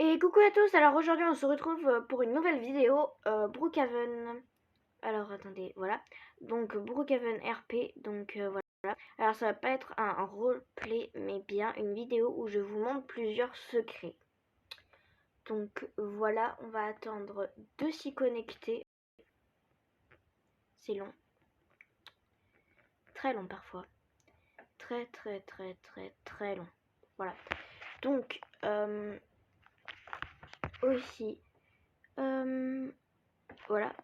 Et coucou à tous, alors aujourd'hui on se retrouve pour une nouvelle vidéo Brookhaven. Alors attendez, voilà. Donc Brookhaven RP, donc voilà. Alors ça va pas être un roleplay, mais bien une vidéo où je vous montre plusieurs secrets. Donc voilà, on va attendre de s'y connecter. C'est long. Très long parfois. Très long. Voilà. Donc aussi voilà.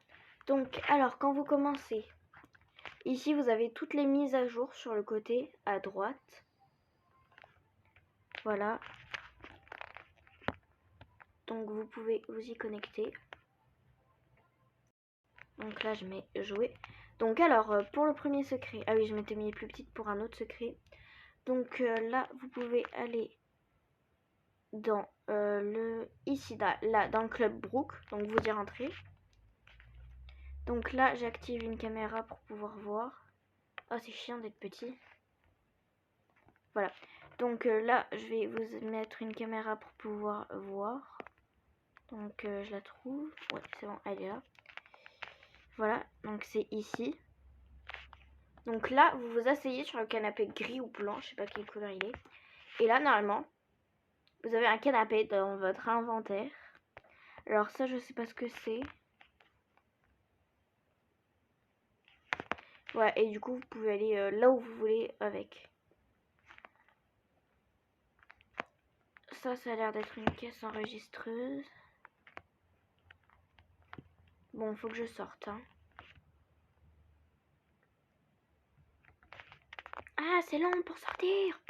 Donc alors quand vous commencez, ici vous avez toutes les mises à jour sur le côté à droite. Voilà. Donc vous pouvez vous y connecter. Donc là je mets jouer. Donc alors pour le premier secret, ah oui je m'étais mis plus petite pour un autre secret. Donc là vous pouvez aller dans ici là dans le club Brook. Donc vous y rentrez. Donc là j'active une caméra pour pouvoir voir. Oh c'est chiant d'être petit. Voilà. Donc là je vais vous mettre une caméra pour pouvoir voir. Donc je la trouve. Ouais c'est bon, elle est là. Voilà, donc c'est ici. Donc là, vous vous asseyez sur le canapé gris ou blanc, je sais pas quelle couleur il est. Et là, normalement, vous avez un canapé dans votre inventaire. Alors ça, je sais pas ce que c'est. Ouais, et du coup, vous pouvez aller là où vous voulez avec. Ça a l'air d'être une caisse enregistreuse. Bon, faut que je sorte, hein. Ah, c'est long pour sortir.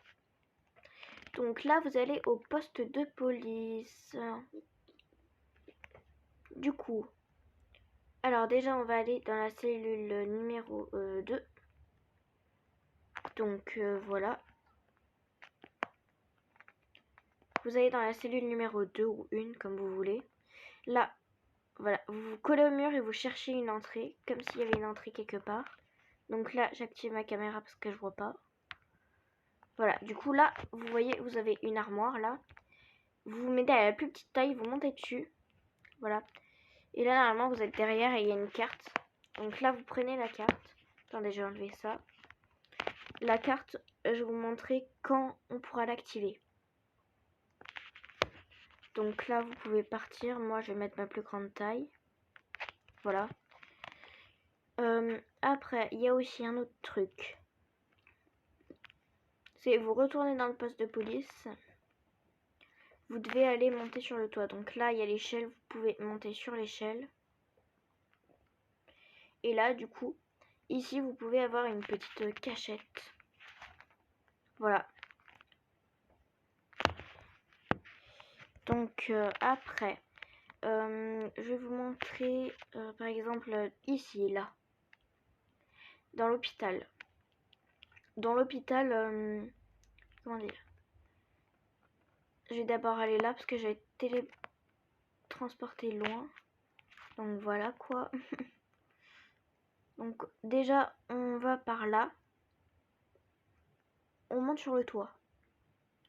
Donc là, vous allez au poste de police. Du coup, alors déjà, on va aller dans la cellule numéro 2. Donc voilà. Vous allez dans la cellule numéro 2 ou 1, comme vous voulez. Là, voilà, vous vous collez au mur et vous cherchez une entrée, comme s'il y avait une entrée quelque part. Donc là, j'active ma caméra parce que je vois pas. Voilà, du coup là, vous voyez, vous avez une armoire là. Vous vous mettez à la plus petite taille, vous montez dessus. Voilà. Et là, normalement, vous êtes derrière et il y a une carte. Donc là, vous prenez la carte. Attendez, je vais enlever ça. La carte, je vais vous montrer quand on pourra l'activer. Donc là, vous pouvez partir. Moi, je vais mettre ma plus grande taille. Voilà. Après, il y a aussi un autre truc. C'est vous retournez dans le poste de police. Vous devez aller monter sur le toit. Donc là, il y a l'échelle. Vous pouvez monter sur l'échelle. Et là, du coup, ici, vous pouvez avoir une petite cachette. Voilà. Donc après, je vais vous montrer, par exemple, ici, là. Dans l'hôpital. Dans l'hôpital, comment dire? Je vais d'abord aller là parce que j'ai télétransporté loin. Donc voilà quoi. Donc déjà on va par là. On monte sur le toit.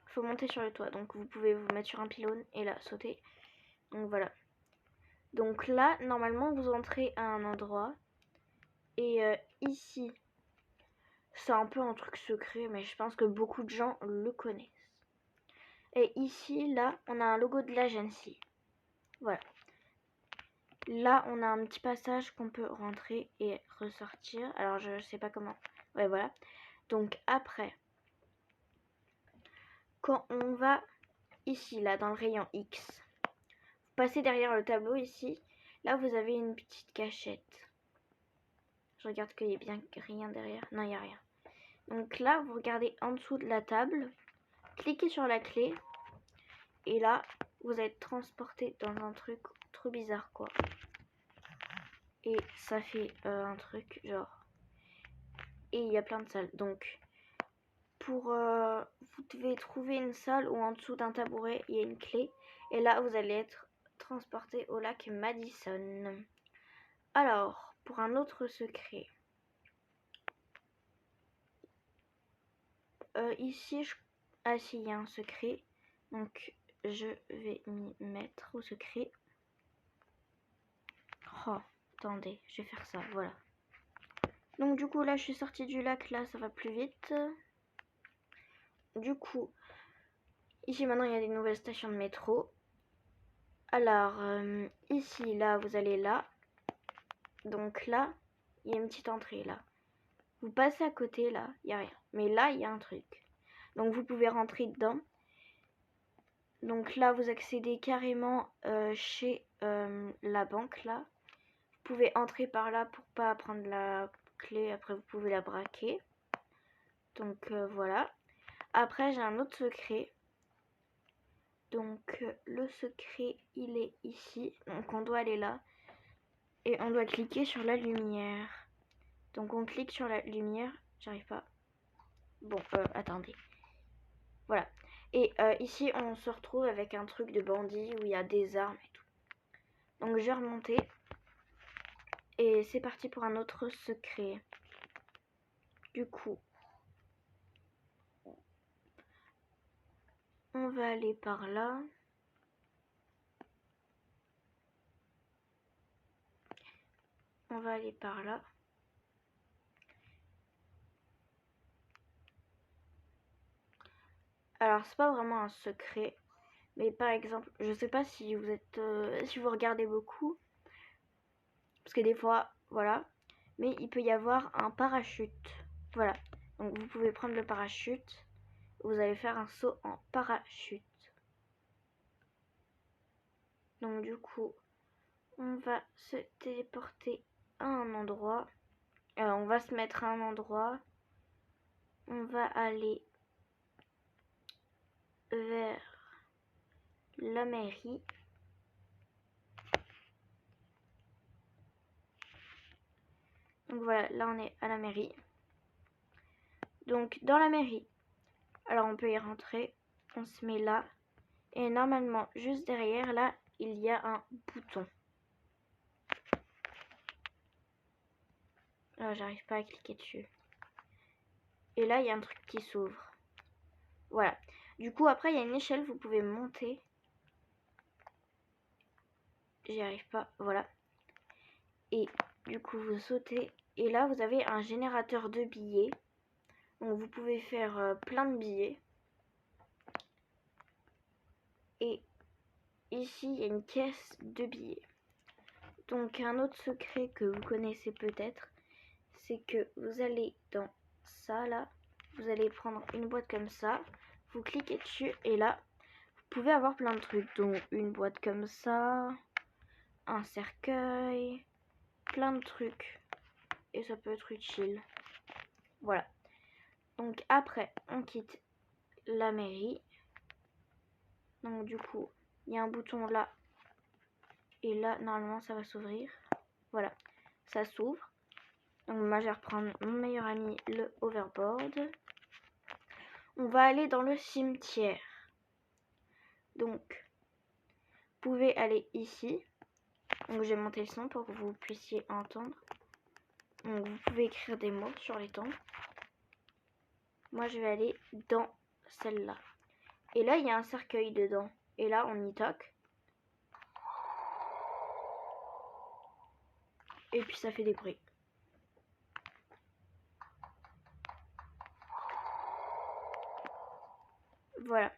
Il faut monter sur le toit. Donc vous pouvez vous mettre sur un pylône et là sauter. Donc voilà. Donc là normalement vous entrez à un endroit. Et ici c'est un peu un truc secret mais je pense que beaucoup de gens le connaissent. Et ici là on a un logo de l'agence. Voilà. Là, on a un petit passage qu'on peut rentrer et ressortir. Alors, je sais pas comment. Ouais, voilà. Donc, après, quand on va ici, là, dans le rayon X, vous passez derrière le tableau ici. Là, vous avez une petite cachette. Je regarde qu'il y ait bien rien derrière. Non, il n'y a rien. Donc là, vous regardez en dessous de la table. Cliquez sur la clé. Et là, vous êtes transporté dans un truc trop bizarre, quoi. Et ça fait un truc genre... Et il y a plein de salles. Donc, vous devez trouver une salle où en dessous d'un tabouret, il y a une clé. Et là, vous allez être transporté au lac Madison. Alors, pour un autre secret. Ici, ah si, il y a un secret. Donc, je vais m'y mettre au secret. Oh, attendez, je vais faire ça, voilà. Donc du coup là je suis sortie du lac, là ça va plus vite. Du coup, ici maintenant il y a des nouvelles stations de métro. Alors ici, là vous allez là. Donc là, il y a une petite entrée là. Vous passez à côté là, il n'y a rien. Mais là, il y a un truc. Donc vous pouvez rentrer dedans. Donc là, vous accédez carrément chez la banque là. Vous pouvez entrer par là pour pas prendre la clé. Après, vous pouvez la braquer. Donc voilà. Après, j'ai un autre secret. Donc le secret, il est ici. Donc on doit aller là. Et on doit cliquer sur la lumière. Donc on clique sur la lumière. J'arrive pas. Bon, attendez. Voilà. Et ici, on se retrouve avec un truc de bandit où il y a des armes et tout. Donc je vais remonter. Et c'est parti pour un autre secret. Du coup, on va aller par là. On va aller par là. Alors, c'est pas vraiment un secret. Mais par exemple, je sais pas si vous êtes... si vous regardez beaucoup. Parce que des fois, voilà. Mais il peut y avoir un parachute. Voilà. Donc vous pouvez prendre le parachute. Vous allez faire un saut en parachute. Donc du coup, on va se téléporter à un endroit. On va se mettre à un endroit. On va aller vers la mairie. Donc voilà, là on est à la mairie. Donc dans la mairie, alors on peut y rentrer. On se met là. Et normalement, juste derrière, là, il y a un bouton. Là, j'arrive pas à cliquer dessus. Et là, il y a un truc qui s'ouvre. Voilà. Du coup, après, il y a une échelle, vous pouvez monter. J'y arrive pas, voilà. Et du coup, vous sautez. Et là, vous avez un générateur de billets. Donc, vous pouvez faire plein de billets. Et ici, il y a une caisse de billets. Donc, un autre secret que vous connaissez peut-être, c'est que vous allez dans ça, là. Vous allez prendre une boîte comme ça. Vous cliquez dessus et là, vous pouvez avoir plein de trucs. Donc, une boîte comme ça, un cercueil, plein de trucs. Et ça peut être utile. Voilà. Donc, après, on quitte la mairie. Donc, du coup, il y a un bouton là. Et là, normalement, ça va s'ouvrir. Voilà. Ça s'ouvre. Donc, moi, je vais reprendre mon meilleur ami, le hoverboard. On va aller dans le cimetière. Donc, vous pouvez aller ici. Donc, je vais monter le son pour que vous puissiez entendre. Donc, vous pouvez écrire des mots sur les tombes. Moi, je vais aller dans celle-là. Et là, il y a un cercueil dedans. Et là, on y toque. Et puis, ça fait des bruits. Voilà.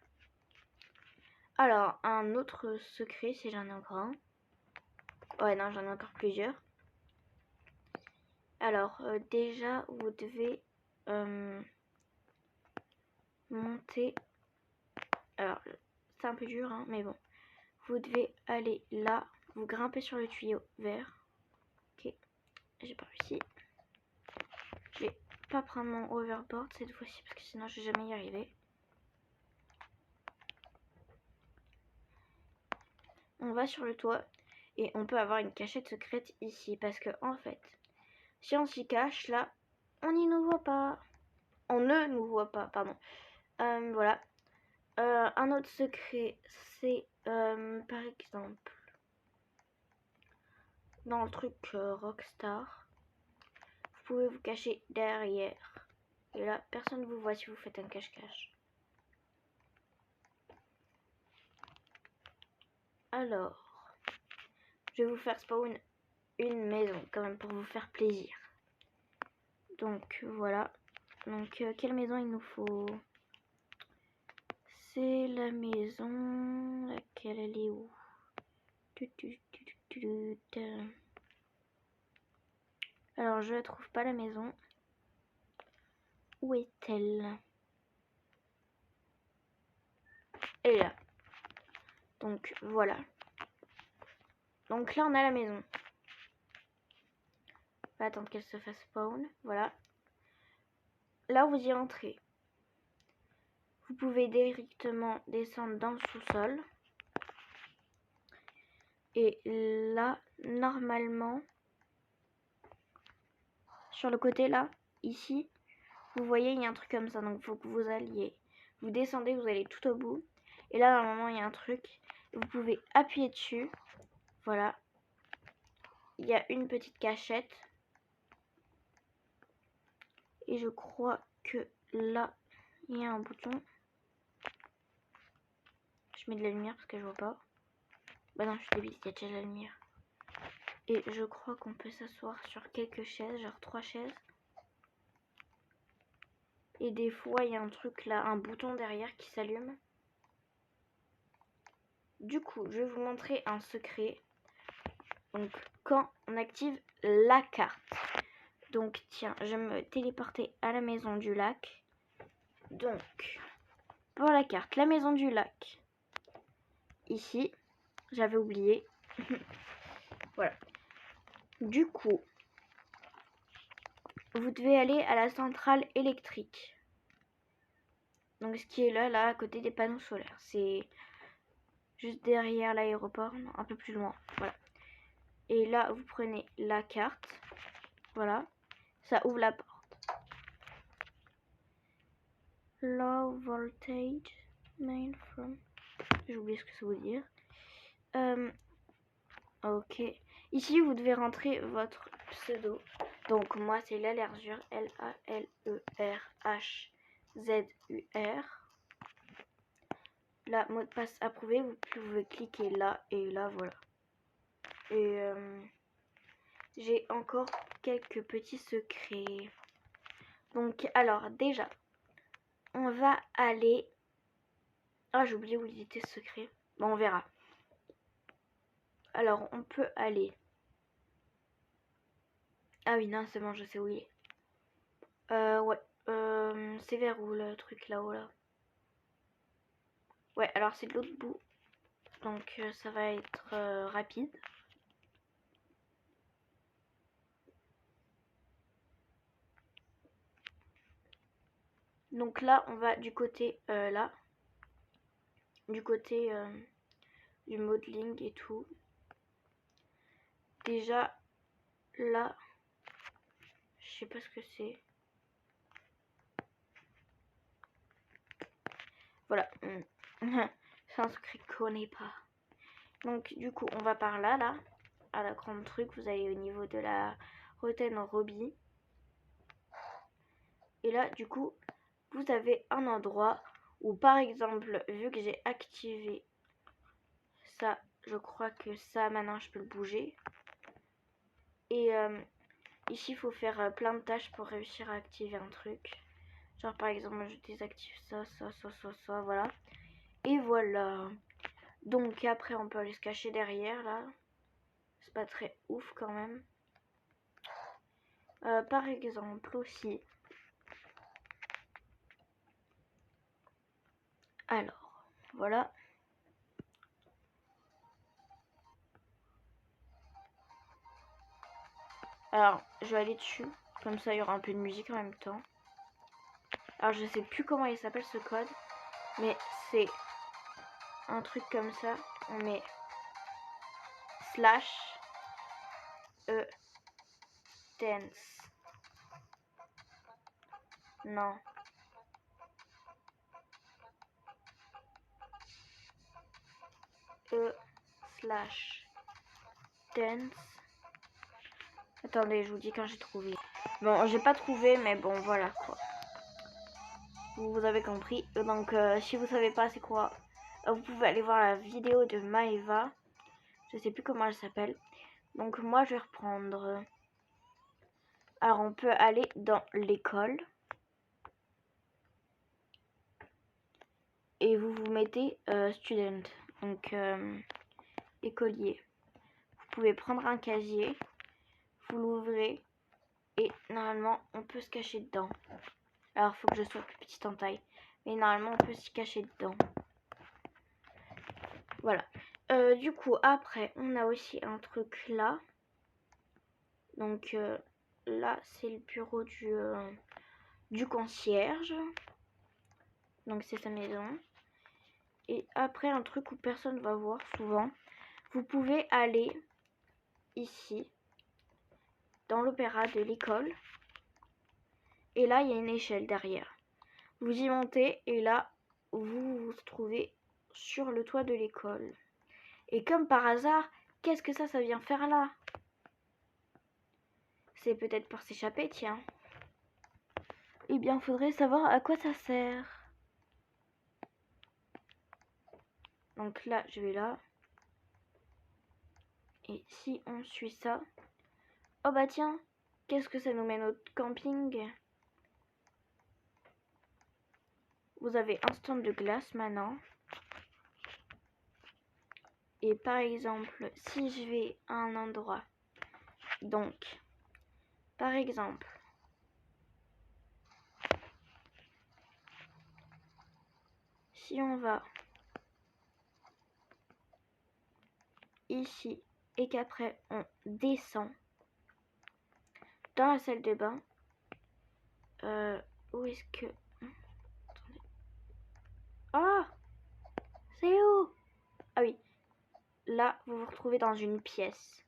Alors, un autre secret, si j'en ai encore un. Ouais, non, j'en ai encore plusieurs. Alors, déjà, vous devez monter. Alors, c'est un peu dur, hein, mais bon. Vous devez aller là. Vous grimpez sur le tuyau vert. Ok, j'ai pas réussi. Je vais pas prendre mon hoverboard cette fois-ci parce que sinon je vais jamais y arriver. On va sur le toit et on peut avoir une cachette secrète ici parce que en fait, si on s'y cache là, on n'y nous voit pas. On ne nous voit pas, pardon. Voilà. Un autre secret, c'est par exemple dans le truc Rockstar, vous pouvez vous cacher derrière. Et là, personne ne vous voit si vous faites un cache-cache. alors, je vais vous faire spawn une maison quand même pour vous faire plaisir. Donc voilà. Donc quelle maison il nous faut? C'est la maison... Laquelle elle est où? Alors je ne trouve pas la maison. Où est-elle? Elle est là. Donc voilà. Donc là on a la maison. On va attendre qu'elle se fasse spawn. Voilà. Là vous y entrez. Vous pouvez directement descendre dans le sous-sol. Et là, normalement, sur le côté là, ici, vous voyez, il y a un truc comme ça. Donc il faut que vous alliez. Vous descendez, vous allez tout au bout. Et là, normalement, il y a un truc. Vous pouvez appuyer dessus. Voilà. Il y a une petite cachette. Et je crois que là, il y a un bouton. Je mets de la lumière parce que je vois pas. Bah non, je suis débile, il y a déjà de la lumière. Et je crois qu'on peut s'asseoir sur quelques chaises, genre 3 chaises. Et des fois, il y a un truc là, un bouton derrière qui s'allume. Du coup, je vais vous montrer un secret. Donc, quand on active la carte. Donc, tiens, je vais me téléporter à la maison du lac. Donc, pour la carte, la maison du lac. Ici, j'avais oublié. Voilà. Du coup, vous devez aller à la centrale électrique. Donc, ce qui est là, à côté des panneaux solaires. C'est juste derrière l'aéroport, un peu plus loin. Voilà. Et là, vous prenez la carte. Voilà. Ça ouvre la porte. Low voltage main from. J'ai oublié ce que ça veut dire. Ok. Ici, vous devez rentrer votre pseudo. Donc, moi, c'est Lallerzur. Lallerhzur. Là, mot de passe approuvé. Vous pouvez cliquer là et là, voilà. Et j'ai encore quelques petits secrets. Donc, alors, déjà, on va aller... Ah, j'ai oublié où il était ce secret. Bon, on verra. Alors, on peut aller... Ah oui, non, c'est bon, je sais où il est. Ouais. C'est vers où le truc là-haut, là? Ouais, alors c'est de l'autre bout. Donc, ça va être rapide. Donc là, on va du côté là. Du côté du modeling et tout. Déjà, là, je sais pas ce que c'est. Voilà. C'est un secret qu'on connaît pas. Donc, du coup, on va par là, à la grande truc. Vous allez au niveau de la Rotten Robbie. Et là, du coup, vous avez un endroit où, par exemple, vu que j'ai activé ça, je crois que ça, maintenant, je peux le bouger. Et ici, il faut faire plein de tâches pour réussir à activer un truc. Genre, par exemple, je désactive ça, voilà. Et voilà. Donc, après, on peut aller se cacher derrière, là. C'est pas très ouf, quand même. Par exemple, aussi. Alors, voilà. Alors, je vais aller dessus. Comme ça, il y aura un peu de musique en même temps. Alors, je sais plus comment il s'appelle ce code. Mais c'est un truc comme ça. On met /e dance. Non. /dance. Attendez, je vous dis quand j'ai trouvé. Bon, j'ai pas trouvé, mais bon, voilà quoi. Vous avez compris. Donc, si vous savez pas c'est quoi, vous pouvez aller voir la vidéo de Maeva. Je sais plus comment elle s'appelle. Donc moi je vais reprendre. Alors on peut aller dans l'école. Et vous vous mettez student. Donc écolier. Vous pouvez prendre un casier. Vous l'ouvrez. Et normalement on peut se cacher dedans. Alors il faut que je sois plus petite en taille. Mais normalement on peut s'y cacher dedans. Voilà. Du coup après on a aussi un truc là. Donc là c'est le bureau du concierge. Donc c'est sa maison. Et après un truc où personne va voir souvent. Vous pouvez aller ici dans l'opéra de l'école. Et là il y a une échelle derrière. Vous y montez et là vous vous trouvez sur le toit de l'école. Et comme par hasard, qu'est-ce que ça vient faire là? C'est peut-être pour s'échapper, tiens. Eh bien, faudrait savoir à quoi ça sert. Donc là, je vais là. Et si on suit ça... Oh bah tiens, qu'est-ce que ça nous mène au camping? Vous avez un stand de glace maintenant. Et par exemple, si je vais à un endroit... Donc, par exemple... Si on va ici et qu'après on descend dans la salle de bain, où est-ce que... Attendez. Ah, c'est où? Ah oui, là vous vous retrouvez dans une pièce.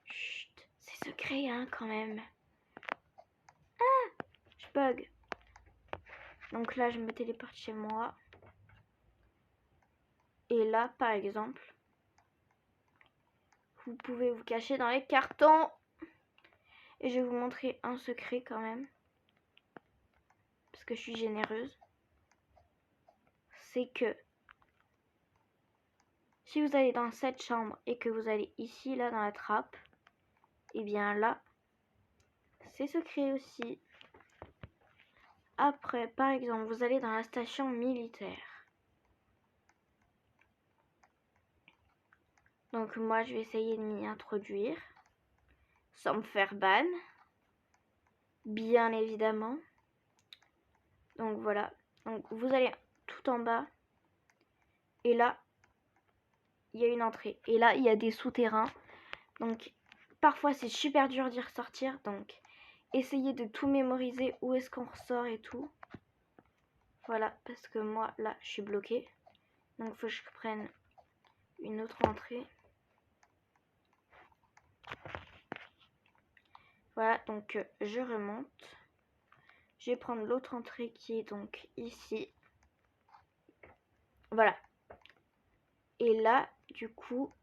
Chut, c'est secret hein quand même. Ah, je bug. Donc là je me téléporte chez moi. Et là par exemple, vous pouvez vous cacher dans les cartons. Et je vais vous montrer un secret quand même. Parce que je suis généreuse. C'est que si vous allez dans cette chambre et que vous allez ici, là, dans la trappe, et bien là, c'est secret aussi. Après, par exemple, vous allez dans la station militaire. Donc moi, je vais essayer de m'y introduire. Sans me faire ban. Bien évidemment. Donc voilà. Donc vous allez tout en bas. Et là, il y a une entrée. Et là, il y a des souterrains. Donc parfois, c'est super dur d'y ressortir. Donc essayez de tout mémoriser. Où est-ce qu'on ressort et tout. Voilà, parce que moi, là, je suis bloquée. Donc il faut que je prenne une autre entrée. Voilà, donc je remonte. Je vais prendre l'autre entrée qui est donc ici. Voilà. Et là, du coup,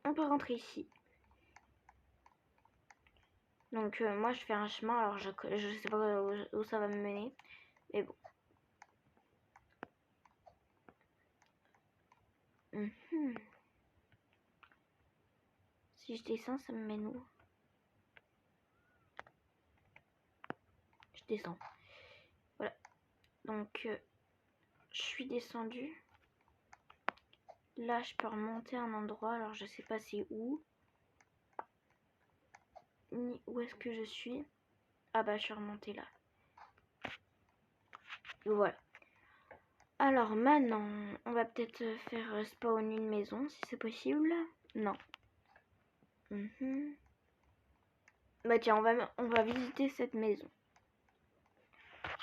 on peut rentrer ici. Donc moi, je fais un chemin. Alors, je sais pas où ça va me mener. Mais bon. Si je descends, ça me mène où? Je descends. Voilà. Donc, je suis descendue. Là, je peux remonter à un endroit. Alors, je sais pas c'est où. Ni où est-ce que je suis. Ah bah, je suis remontée là. Voilà. Alors, maintenant, on va peut-être faire spawn une maison, si c'est possible. Non. Bah tiens, on va visiter cette maison.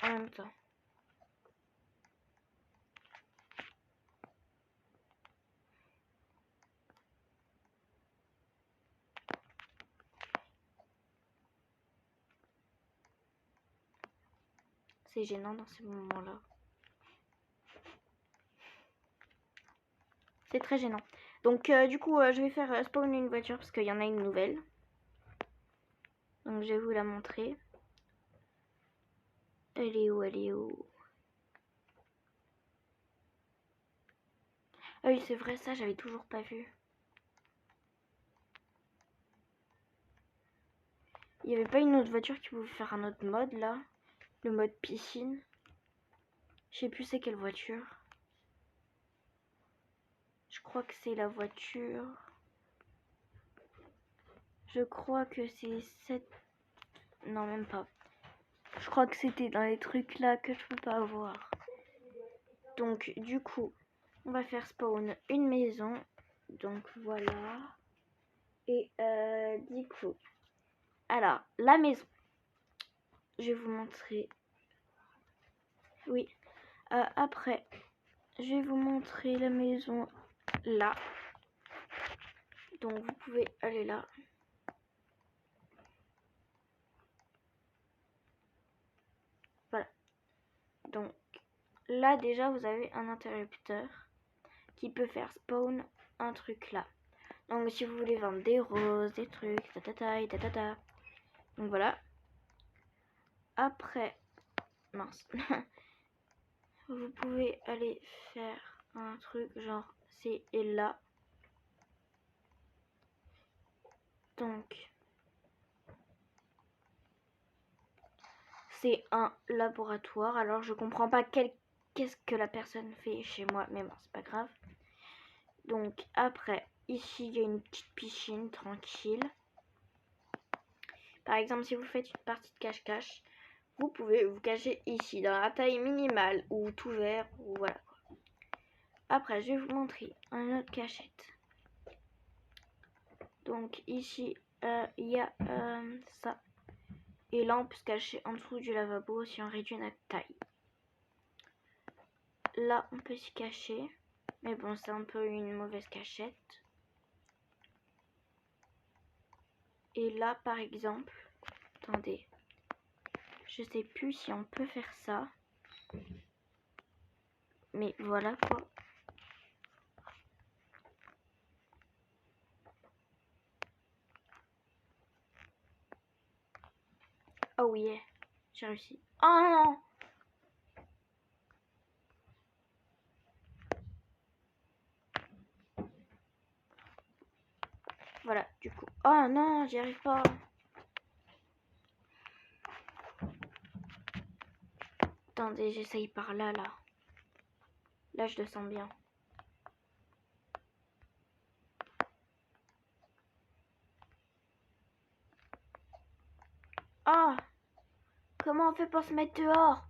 En même temps. C'est gênant dans ces moments-là. C'est très gênant. Donc du coup, je vais faire spawn une voiture parce qu'il y en a une nouvelle. Donc je vais vous la montrer. Elle est où? Elle est où? Ah oui, c'est vrai, ça, j'avais toujours pas vu. Il n'y avait pas une autre voiture qui pouvait faire un autre mode là? Le mode piscine. Je sais plus c'est quelle voiture. Je crois que c'est la voiture. Je crois que c'est cette... Non, même pas. Je crois que c'était dans les trucs là que je peux pas avoir. Donc du coup, on va faire spawn une maison. Donc voilà. Et du coup, alors la maison. Je vais vous montrer. Oui. Après, je vais vous montrer la maison là. Donc vous pouvez aller là. Voilà. Donc là déjà vous avez un interrupteur qui peut faire spawn un truc là. Donc si vous voulez vendre des roses, des trucs, ta. Donc voilà. Après, mince. Vous pouvez aller faire un truc genre c'est et là. Donc c'est un laboratoire. Alors je comprends pas qu'est-ce que la personne fait chez moi, mais bon c'est pas grave. Donc après ici il y a une petite piscine tranquille. Par exemple si vous faites une partie de cache-cache, vous pouvez vous cacher ici dans la taille minimale ou tout vert ou voilà. Après je vais vous montrer une autre cachette. Donc ici il y a ça. Et là on peut se cacher en dessous du lavabo si on réduit notre taille. Là on peut s'y cacher. Mais bon c'est un peu une mauvaise cachette. Et là par exemple, attendez, je sais plus si on peut faire ça. Mais voilà quoi. Oh yeah, j'ai réussi. Oh non! Voilà, du coup. Oh non, j'y arrive pas. Attendez, j'essaye par là, là. Là, je le sens bien. Ah! Comment on fait pour se mettre dehors?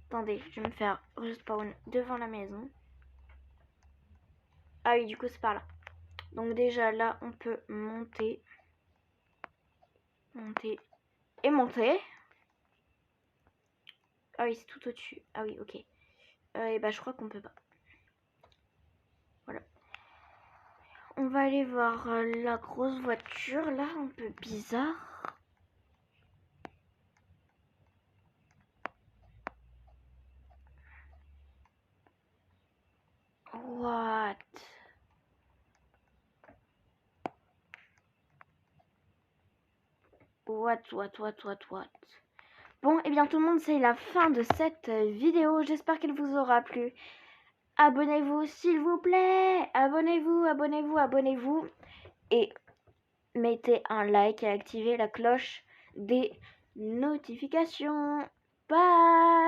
Attendez, je vais me faire respawn devant la maison. Ah oui, du coup, c'est par là. Donc déjà, là, on peut monter. Monter. Et monter. Ah oui, c'est tout au-dessus. Ah oui, ok. Et bah, je crois qu'on peut pas. Voilà. On va aller voir la grosse voiture, là, un peu bizarre. What? What? Bon, et bien tout le monde, c'est la fin de cette vidéo. J'espère qu'elle vous aura plu. Abonnez-vous, s'il vous plaît. Abonnez-vous. Et mettez un like et activez la cloche des notifications. Bye!